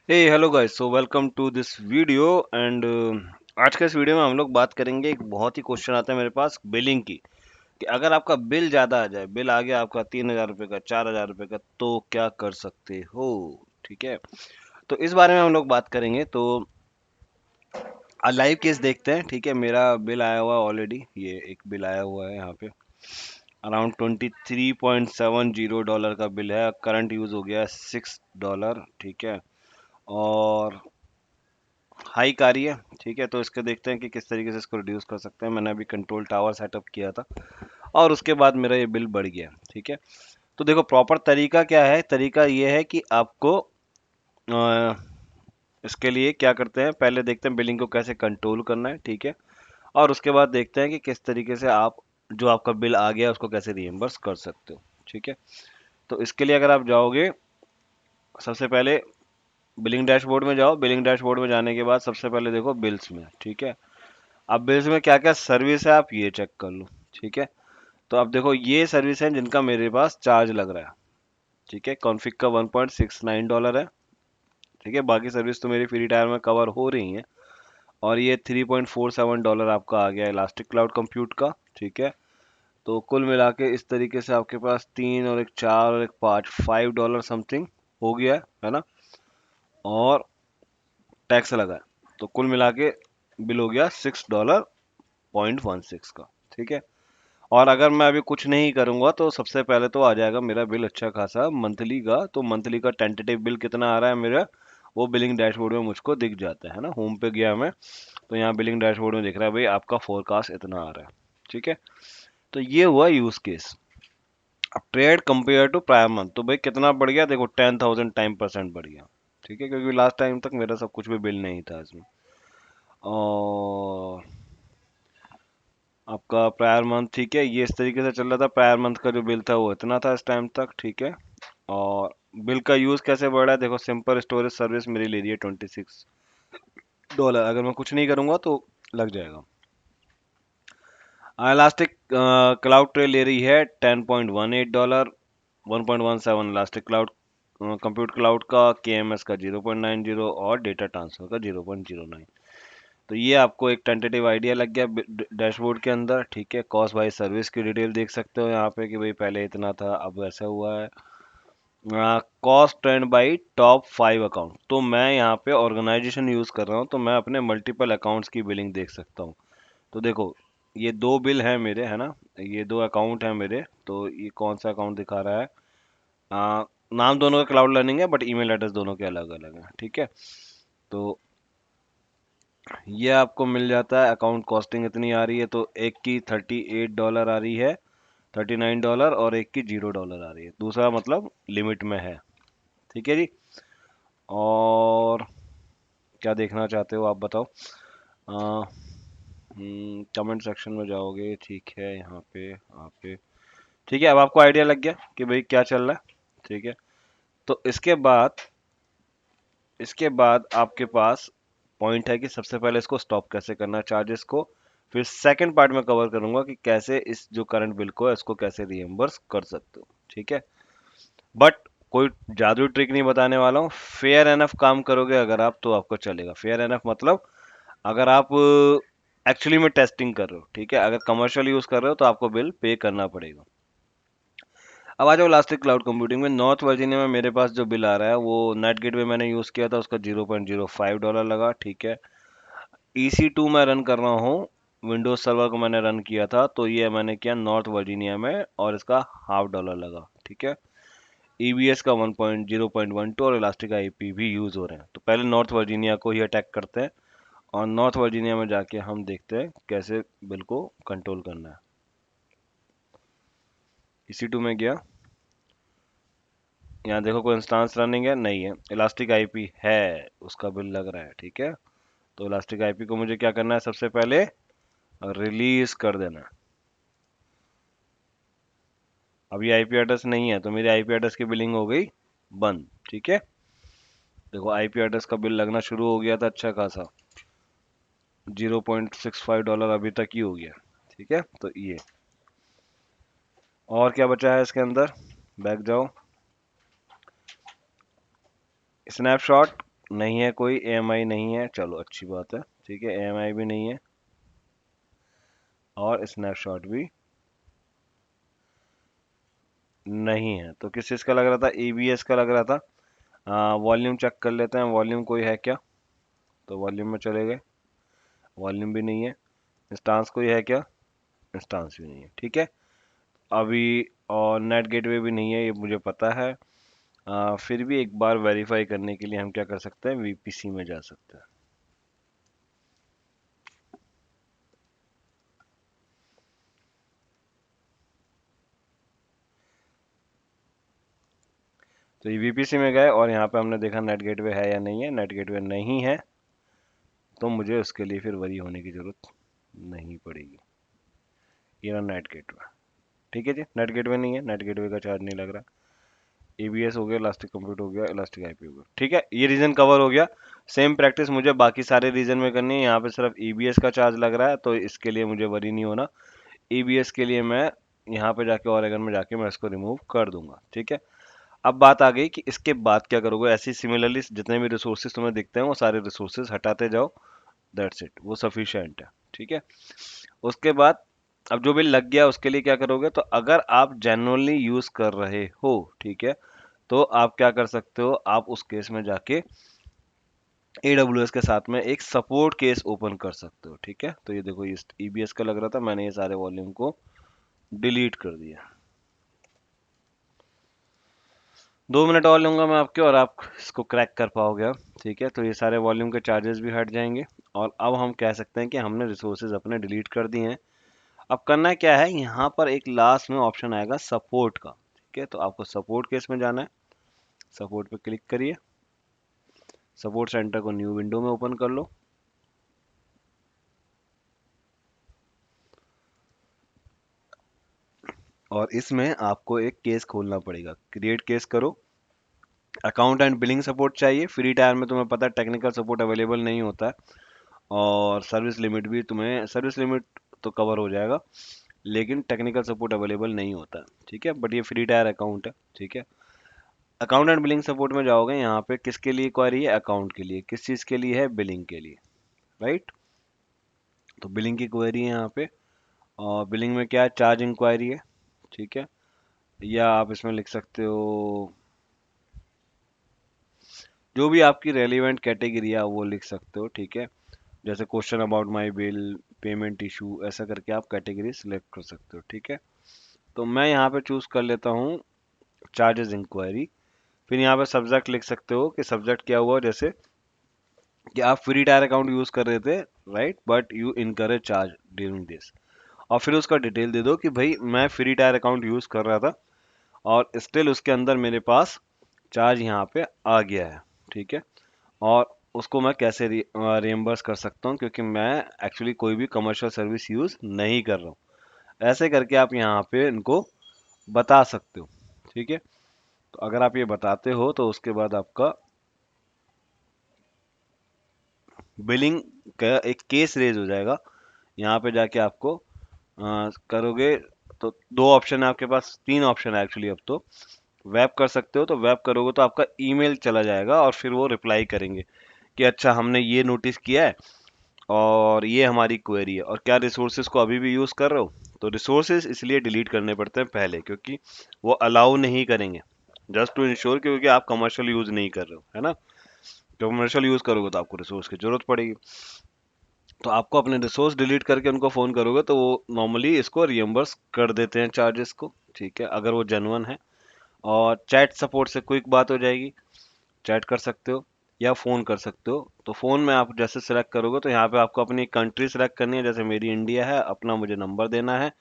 Hey hello guys, so welcome to this video and आज के इस वीडियो में हम लोग बात करेंगे। एक बहुत ही क्वेश्चन आता है मेरे पास बिलिंग की, कि अगर आपका बिल ज़्यादा आ जाए, बिल आ गया आपका 3,000 रुपये का, 4,000 रुपये का, तो क्या कर सकते हो। ठीक है, तो इस बारे में हम लोग बात करेंगे। तो आज लाइव केस देखते हैं। ठीक है, मेरा बिल आया हुआ है ऑलरेडी, ये एक बिल आया हुआ है यहाँ पे। अराउंड $23.70 का बिल है। करंट यूज़ हो गया है $6। ठीक है, और हाइक आ रही है। ठीक है, तो इसके देखते हैं कि किस तरीके से इसको रिड्यूस कर सकते हैं। मैंने अभी कंट्रोल टावर सेटअप किया था और उसके बाद मेरा ये बिल बढ़ गया। ठीक है, तो देखो प्रॉपर तरीका क्या है। तरीका ये है कि आपको इसके लिए क्या करते हैं, पहले देखते हैं बिलिंग को कैसे कंट्रोल करना है। ठीक है, और उसके बाद देखते हैं कि किस तरीके से आप जो आपका बिल आ गया उसको कैसे रीइंबर्स कर सकते हो। ठीक है, तो इसके लिए अगर आप जाओगे, सबसे पहले बिलिंग डैशबोर्ड में जाओ। बिलिंग डैशबोर्ड में जाने के बाद सबसे पहले देखो बिल्स में। ठीक है, अब बिल्स में क्या क्या सर्विस है आप ये चेक कर लो। ठीक है, तो अब देखो ये सर्विस है जिनका मेरे पास चार्ज लग रहा है। ठीक है, कॉन्फ़िग का $1.69 है। ठीक है, बाकी सर्विस तो मेरी फ्री टायर में कवर हो रही है। और ये $3.47 आपका आ गया इलास्टिक क्लाउड कंप्यूट का। ठीक है, तो कुल मिला के इस तरीके से आपके पास 3 और 1 4 और 1 5 $5 समथिंग हो गया है ना। और टैक्स लगा है, तो कुल मिला के बिल हो गया $6.16 का। ठीक है, और अगर मैं अभी कुछ नहीं करूंगा तो सबसे पहले तो आ जाएगा मेरा बिल अच्छा खासा मंथली का। तो मंथली का टेंटेटिव बिल कितना आ रहा है मेरा, वो बिलिंग डैशबोर्ड में मुझको दिख जाता है ना। होम पे गया मैं, तो यहाँ बिलिंग डैशबोर्ड में दिख रहा है भाई आपका फोरकास्ट इतना आ रहा है। ठीक है, तो ये हुआ यूज केस। अब trade compare to prior month, तो भाई कितना बढ़ गया, देखो 10,000 टाइम % बढ़ गया। ठीक है, क्योंकि लास्ट टाइम तक मेरा सब कुछ भी बिल नहीं था इसमें। और आपका प्रायर मंथ, ठीक है, ये इस तरीके से चल रहा था। प्रायर मंथ का जो बिल था वो इतना था इस टाइम तक। ठीक है, और बिल का यूज़ कैसे बढ़ रहा है, देखो सिंपल स्टोरेज सर्विस मेरी ले रही है $26। अगर मैं कुछ नहीं करूँगा तो लग जाएगा। इलास्टिक क्लाउड ट्रे ले रही है $10.18। 1.17 इलास्टिक क्लाउड कंप्यूट क्लाउड का, KMS का 0.90 और डेटा ट्रांसफर का 0.09। तो ये आपको एक टेंटेटिव आइडिया लग गया डैशबोर्ड के अंदर। ठीक है, कॉस्ट बाय सर्विस की डिटेल देख सकते हो यहाँ पे कि भाई पहले इतना था अब ऐसा हुआ है। Cost trend bye top 5 account, तो मैं यहाँ पे ऑर्गेनाइजेशन यूज़ कर रहा हूँ, तो मैं अपने मल्टीपल अकाउंट्स की बिलिंग देख सकता हूँ। तो देखो ये दो बिल हैं मेरे, है ना, ये दो अकाउंट हैं मेरे। तो ये कौन सा अकाउंट दिखा रहा है, आ, नाम दोनों का क्लाउड लर्निंग है बट ईमेल एड्रेस दोनों के अलग अलग हैं। ठीक है, तो ये आपको मिल जाता है। अकाउंट कॉस्टिंग इतनी आ रही है, तो एक की $38 आ रही है, $39, और एक की $0 आ रही है। दूसरा मतलब लिमिट में है। ठीक है जी, और क्या देखना चाहते हो आप बताओ। कमेंट सेक्शन में जाओगे, ठीक है, यहाँ पे यहाँ पे। ठीक है, अब आपको आइडिया लग गया कि भाई क्या चल रहा है। ठीक है, तो इसके बाद आपके पास पॉइंट है कि सबसे पहले इसको स्टॉप कैसे करना है चार्जेस को। फिर सेकंड पार्ट में कवर करूंगा कि कैसे इस जो करंट बिल को है इसको कैसे रीइंबर्स कर सकते हो। ठीक है, बट कोई जादू ट्रिक नहीं बताने वाला हूँ। फेयर एनफ काम करोगे अगर आप, तो आपको चलेगा। फेयर एनफ मतलब अगर आप एक्चुअली में टेस्टिंग कर रहे हो, ठीक है, अगर कमर्शियल यूज कर रहे हो तो आपको बिल पे करना पड़ेगा। अब आ जाओ इलास्टिक क्लाउड कंप्यूटिंग में। नॉर्थ वर्जीनिया में मेरे पास जो बिल आ रहा है वो नेट गेटवे मैंने यूज़ किया था, उसका $0.05 लगा। ठीक है, EC2 में रन कर रहा हूँ, विंडोज सर्वर को मैंने रन किया था, तो ये मैंने किया नॉर्थ वर्जीनिया में, और इसका $0.5 लगा। ठीक है, EBS का 0.12 और इलास्टिक IP भी यूज़ हो रहे हैं। तो पहले नॉर्थ वर्जीनिया को ही अटैक करते हैं, और नॉर्थ वर्जीनिया में जाके हम देखते हैं कैसे बिल को कंट्रोल करना है। EC2 में गया, यहाँ देखो कोई इंस्टांस रनिंग है नहीं है, इलास्टिक आईपी है, उसका बिल लग रहा है। ठीक है, तो इलास्टिक आईपी को मुझे क्या करना है, सबसे पहले रिलीज कर देना है। अब ये आईपी एड्रेस नहीं है, तो मेरी आईपी एड्रेस की बिलिंग हो गई बंद। ठीक है, देखो आईपी एड्रेस का बिल लगना शुरू हो गया था अच्छा खासा, $0.65 अभी तक ही हो गया। ठीक है, तो ये और क्या बचा है इसके अंदर, बैक जाओ, स्नैपशॉट नहीं है, कोई EMI नहीं है, चलो अच्छी बात है। ठीक है, EMI भी नहीं है और स्नैपशॉट भी नहीं है। तो किस चीज़ का लग रहा था? EBS का लग रहा था। वॉल्यूम चेक कर लेते हैं, वॉल्यूम कोई है क्या? तो वॉल्यूम में चले गए, वॉल्यूम भी नहीं है। इंस्टांस कोई है क्या? इंस्टांस भी नहीं है। ठीक है, अभी और नेट गेटवे भी नहीं है, ये मुझे पता है। फिर भी एक बार वेरीफाई करने के लिए हम क्या कर सकते हैं, VPC में जा सकते हैं। तो ये VPC में गए और यहाँ पे हमने देखा नेट गेटवे है या नहीं है। नेट गेटवे नहीं है, तो मुझे उसके लिए फिर वरी होने की ज़रूरत नहीं पड़ेगी। ये रहा नेट गेटवे। ठीक है जी, नेट गेटवे नहीं है, नेट गेटवे का चार्ज नहीं लग रहा। EBS हो गया, इलास्टिक कंप्यूट हो गया, इलास्टिक IP हो गया। ठीक है, ये रीजन कवर हो गया। सेम प्रैक्टिस मुझे बाकी सारे रीजन में करनी है। यहाँ पे सिर्फ EBS का चार्ज लग रहा है, तो इसके लिए मुझे वरी नहीं होना। EBS के लिए मैं यहाँ पे जाके ओरेगन में जाके मैं इसको रिमूव कर दूंगा। ठीक है, अब बात आ गई कि इसके बाद क्या करोगे। ऐसी सिमिलरली जितने भी रिसोर्सेज तुम्हें दिखते हैं वो सारे रिसोर्सेज हटाते जाओ। दैट्स इट, वो सफिशिएंट है। ठीक है, उसके बाद अब जो बिल लग गया उसके लिए क्या करोगे। तो अगर आप जेन्युइनली यूज कर रहे हो, ठीक है, तो आप क्या कर सकते हो, आप उस केस में जाके AWS के साथ में एक सपोर्ट केस ओपन कर सकते हो। ठीक है, तो ये देखो, ये EBS का लग रहा था, मैंने ये सारे वॉल्यूम को डिलीट कर दिया। 2 मिनट और लूंगा मैं आपके, और आप इसको क्रैक कर पाओगे अब। ठीक है, तो ये सारे वॉल्यूम के चार्जेस भी हट जाएंगे, और अब हम कह सकते हैं कि हमने रिसोर्सेज अपने डिलीट कर दिए हैं। अब करना क्या है, यहाँ पर एक लास्ट में ऑप्शन आएगा सपोर्ट का। ठीक है, तो आपको सपोर्ट केस में जाना है। सपोर्ट पे क्लिक करिए, सपोर्ट सेंटर को न्यू विंडो में ओपन कर लो। और इसमें आपको एक केस खोलना पड़ेगा। क्रिएट केस करो। अकाउंट एंड बिलिंग सपोर्ट चाहिए। फ्री टायर में तुम्हें पता है टेक्निकल सपोर्ट अवेलेबल नहीं होता है, और सर्विस लिमिट भी, तुम्हें सर्विस लिमिट तो कवर हो जाएगा, लेकिन टेक्निकल सपोर्ट अवेलेबल नहीं होता है। ठीक है, बट ये फ्री टायर अकाउंट है। ठीक है, अकाउंट एंड बिलिंग सपोर्ट में जाओगे, यहाँ पे किसके लिए क्वेरी है? अकाउंट के लिए। किस चीज़ के लिए है? बिलिंग के लिए, राइट। तो बिलिंग की क्वेरी है यहाँ पे, और बिलिंग में क्या है? चार्ज इंक्वायरी है। ठीक है, या आप इसमें लिख सकते हो जो भी आपकी रेलिवेंट कैटेगरी है वो लिख सकते हो। ठीक है, जैसे question about my bill, payment issue, ऐसा करके आप कैटेगरी सिलेक्ट कर सकते हो। ठीक है, तो मैं यहाँ पे चूज कर लेता हूँ चार्जेस इंक्वायरी। फिर यहाँ पे सब्जेक्ट लिख सकते हो कि सब्जेक्ट क्या हुआ, जैसे कि आप फ्री टायर अकाउंट यूज कर रहे थे, right, but you encourage charge during this. और फिर उसका डिटेल दे दो कि भाई मैं फ्री टायर अकाउंट यूज कर रहा था और स्टिल उसके अंदर मेरे पास चार्ज यहाँ पे आ गया है। ठीक है, और उसको मैं कैसे रिएम्बर्स कर सकता हूँ, क्योंकि मैं एक्चुअली कोई भी कमर्शियल सर्विस यूज नहीं कर रहा हूँ। ऐसे करके आप यहाँ पे इनको बता सकते हो। ठीक है, तो अगर आप ये बताते हो तो उसके बाद आपका बिलिंग का एक केस रेज हो जाएगा। यहाँ पे जाके आपको करोगे तो दो ऑप्शन है आपके पास, तीन ऑप्शन है एक्चुअली अब तो। वेब कर सकते हो, तो वेब करोगे तो आपका ईमेल चला जाएगा और फिर वो रिप्लाई करेंगे कि अच्छा हमने ये नोटिस किया है और ये हमारी क्वेरी है, और क्या रिसोर्सेज को अभी भी यूज़ कर रहे हो। तो रिसोर्सेज इसलिए डिलीट करने पड़ते हैं पहले, क्योंकि वो अलाउ नहीं करेंगे, जस्ट टू इंश्योर, क्योंकि आप कमर्शियल यूज़ नहीं कर रहे हो, है ना। कमर्शियल यूज़ करोगे तो आपको रिसोर्स की जरूरत पड़ेगी। तो आपको अपने रिसोर्स डिलीट करके उनको फ़ोन करोगे तो वो नॉर्मली इसको रियम्बर्स कर देते हैं चार्जेस को। ठीक है, अगर वो जेन्युइन है। और चैट सपोर्ट से क्विक बात हो जाएगी, चैट कर सकते हो या फ़ोन कर सकते हो। तो फ़ोन में आप जैसे सेलेक्ट करोगे तो यहाँ पे आपको अपनी कंट्री सेलेक्ट करनी है, जैसे मेरी इंडिया है, अपना मुझे नंबर देना है,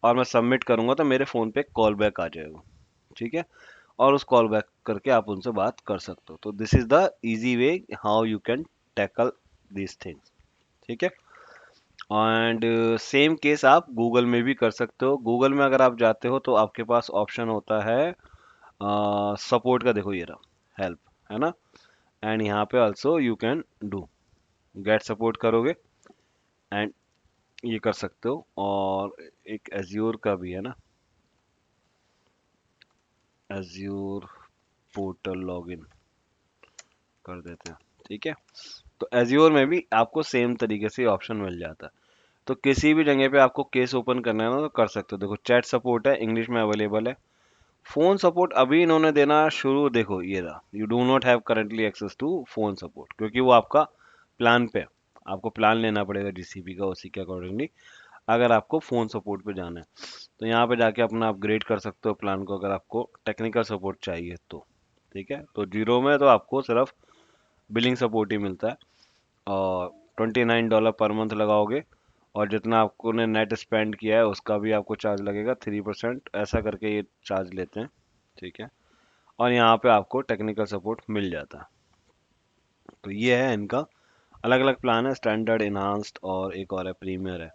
और मैं सबमिट करूँगा तो मेरे फ़ोन पे कॉल बैक आ जाएगा। ठीक है, और उस कॉल बैक करके आप उनसे बात कर सकते हो। तो this is the easy way how you can tackle this things. ठीक है, एंड सेम केस आप गूगल में भी कर सकते हो। गूगल में अगर आप जाते हो तो आपके पास ऑप्शन होता है सपोर्ट का, देखो ये रहा, हेल्प, है ना। एंड यहाँ पे also you can do get support करोगे एंड ये कर सकते हो। और एक एज्योर का भी है ना, एज्योर पोर्टल लॉगिन कर देते हैं। ठीक है। तो एज्योर में भी आपको सेम तरीके से ऑप्शन मिल जाता है। तो किसी भी जगह पे आपको केस ओपन करना है ना तो कर सकते हो। देखो चैट सपोर्ट है, इंग्लिश में अवेलेबल है। फोन सपोर्ट अभी इन्होंने देना शुरू, देखो ये रहा, you do not have currently access to phone support, क्योंकि वो आपका प्लान पे है। आपको प्लान लेना पड़ेगा जीसीपी का, उसी के अकॉर्डिंगली अगर आपको फ़ोन सपोर्ट पे जाना है। तो यहाँ पे जाके अपना अपग्रेड कर सकते हो प्लान को, अगर आपको टेक्निकल सपोर्ट चाहिए तो। ठीक है, तो जीरो में तो आपको सिर्फ बिलिंग सपोर्ट ही मिलता है, और $29 पर मंथ लगाओगे, और जितना आपको ने नेट स्पेंड किया है उसका भी आपको चार्ज लगेगा 3%, ऐसा करके ये चार्ज लेते हैं। ठीक है, और यहाँ पे आपको टेक्निकल सपोर्ट मिल जाता है। तो ये है इनका अलग अलग प्लान है, स्टैंडर्ड, इन्हांस्ड और एक और है प्रीमियर है।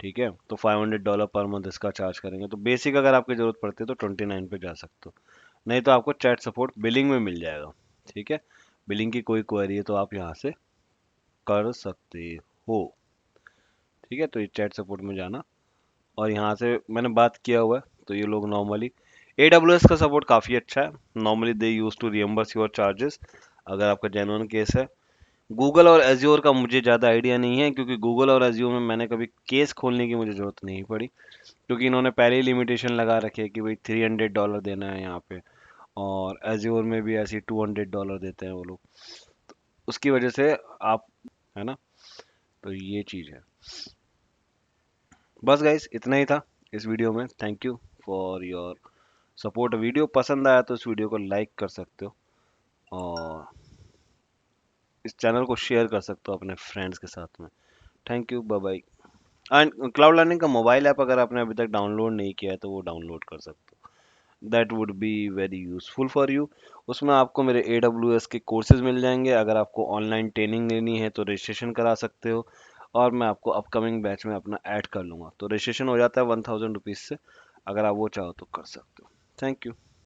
ठीक है, तो $500 पर मंथ इसका चार्ज करेंगे। तो बेसिक अगर आपकी ज़रूरत पड़ती है तो 29 पे जा सकते हो, नहीं तो आपको चैट सपोर्ट बिलिंग में मिल जाएगा। ठीक है, बिलिंग की कोई क्वेरी है तो आप यहाँ से कर सकते हो। ठीक है, तो ये चैट सपोर्ट में जाना, और यहाँ से मैंने बात किया हुआ है, तो ये लोग नॉर्मली AWS का सपोर्ट काफ़ी अच्छा है। Normally they use to reimburse your charges अगर आपका जेन्युइन केस है। गूगल और एज्योर का मुझे ज़्यादा आइडिया नहीं है, क्योंकि गूगल और एज्योर में मैंने कभी केस खोलने की मुझे ज़रूरत नहीं पड़ी, क्योंकि इन्होंने पहले ही लिमिटेशन लगा रखी है कि भाई $300 देना है यहाँ पे, और एज्योर में भी ऐसे $200 देते हैं वो लोग, उसकी वजह से आप, है ना, तो ये चीज़ है। बस गाइस इतना ही था इस वीडियो में। Thank you for your support. Video पसंद आया तो इस वीडियो को लाइक कर सकते हो, और इस चैनल को शेयर कर सकते हो अपने फ्रेंड्स के साथ में। Thank you, bye bye. And cloud learning का मोबाइल ऐप अगर आपने अभी तक डाउनलोड नहीं किया है तो वो डाउनलोड कर सकते हो, that would be very useful for you. उसमें आपको मेरे AWS के कोर्सेज मिल जाएंगे, अगर आपको ऑनलाइन ट्रेनिंग लेनी है तो रजिस्ट्रेशन करा सकते हो, और मैं आपको अपकमिंग बैच में अपना ऐड कर लूँगा। तो रजिस्ट्रेशन हो जाता है 1000 रुपीज़ से, अगर आप वो चाहो तो कर सकते हो। Thank you.